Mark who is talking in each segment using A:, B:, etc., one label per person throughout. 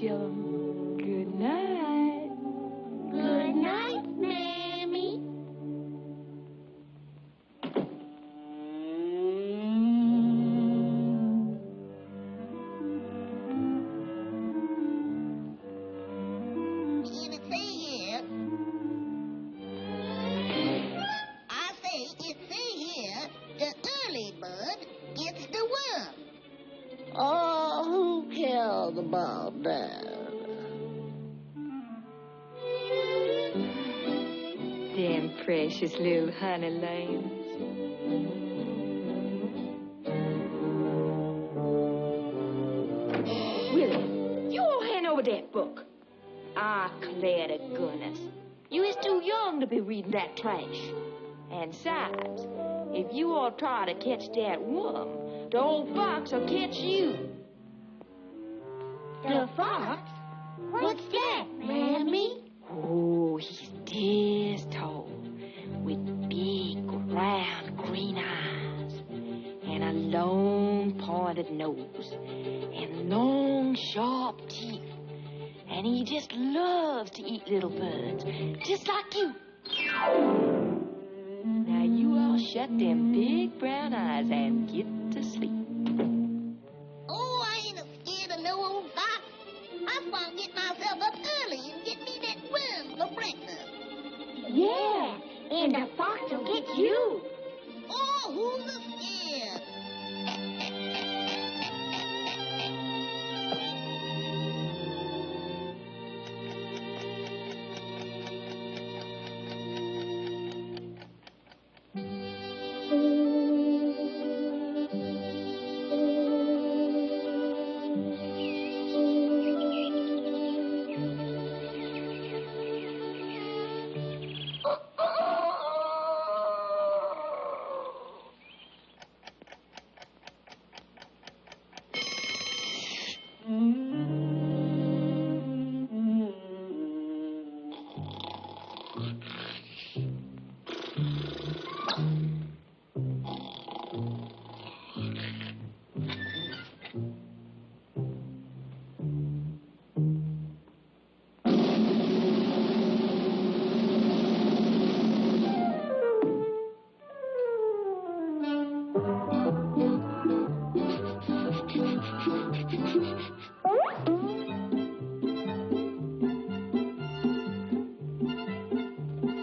A: tell them good night.
B: Good night, Mammy.
C: Oh, who cares about that?
A: Them precious little honey lambs. Willie, you all hand over that book. I declare to goodness, you is too young to be reading that trash. And besides, if you all try to catch that worm, the old fox will catch you.
B: The fox? What's that, Mammy?
A: Oh, he's this tall, with big, round, green eyes, and a long, pointed nose, and long, sharp teeth. And he just loves to eat little birds, just like you. Now you all shut them big brown eyes and get to sleep.
C: Oh, I ain't scared of no old fox. I'm gonna get myself up early and get me that worm for breakfast.
B: Yeah, and the fox will get you.
C: Oh, who's scared?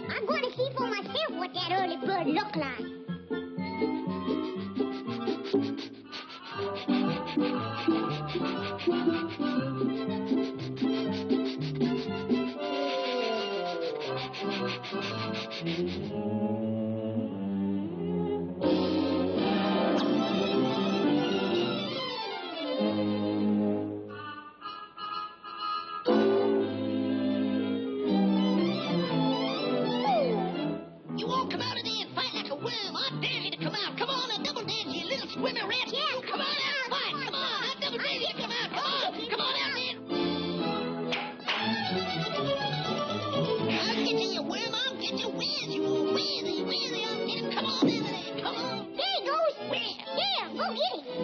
B: I'm going to see for myself what that early bird look like.
C: You all come out of there and fight like a worm. I dare you to come out. Come on, double dare you little swimmer rat.
B: Yeah,
C: Come on out, fight. Come on, I double dare you to come out. Come on, come on out there. I'll get you, you worm. I'll get you. Where's you? Where's he? Where's he? I'll get him. Come on over there. Come on.
B: There he goes.
C: Where?
B: There, go get him.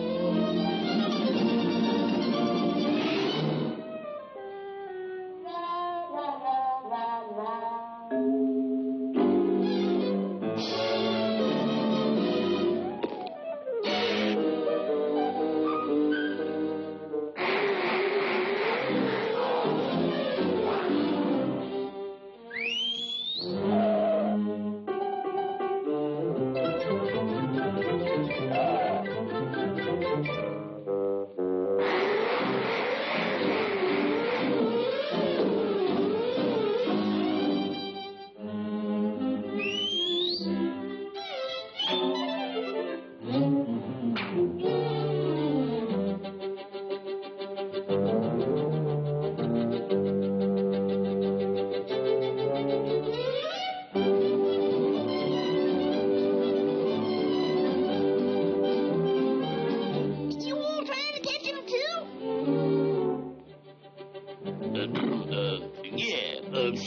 C: You all trying to catch him too?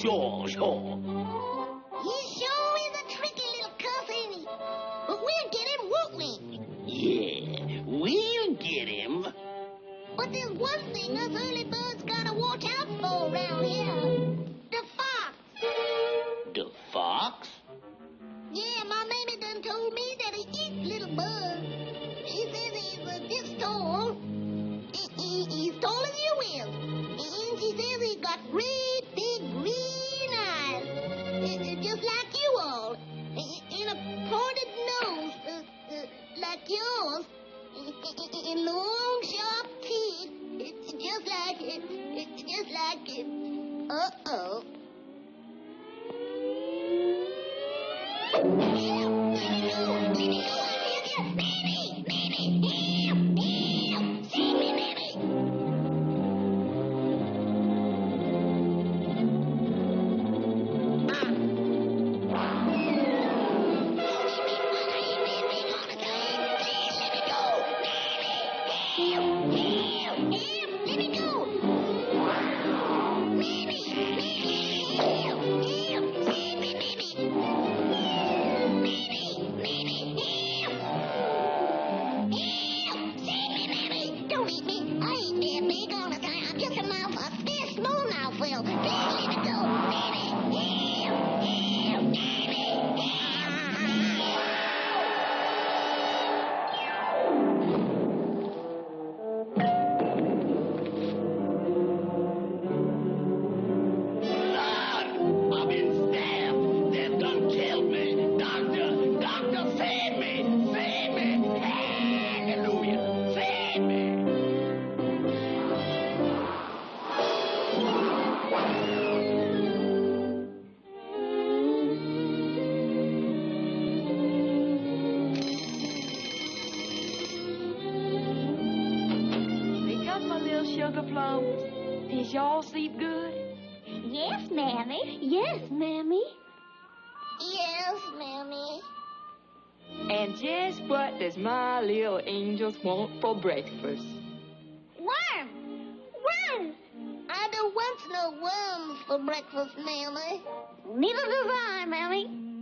D: Sure.
C: He sure is a tricky little cuss, ain't he? But we'll get him, won't we?
D: Yeah, we'll get him.
C: But there's one thing us early birds gotta watch out for around here. The fox.
D: The fox?
C: Yeah, my mammy done told me that he eats little bugs. She says he's this tall. He's tall as you is. And she says he's got great big green eyes. Just like you all. And a pointed nose like yours. And long sharp teeth. Just like uh-oh. Don't eat me. I ain't that big all the time. I'm just a mouth, a very small mouth, Will. Please let me go.
D: I've been stabbed. They've done killed me. Doctor, save me. Save me. Hallelujah. Save me.
A: Wake up, my little sugar plums. Did y'all sleep good?
B: Yes, Mammy. Yes, Mammy.
C: Yes, Mammy.
A: And just what does my little angels want for breakfast?
C: Worms! Worms! I don't want no worms for breakfast, Mammy.
B: Neither does I, Mammy.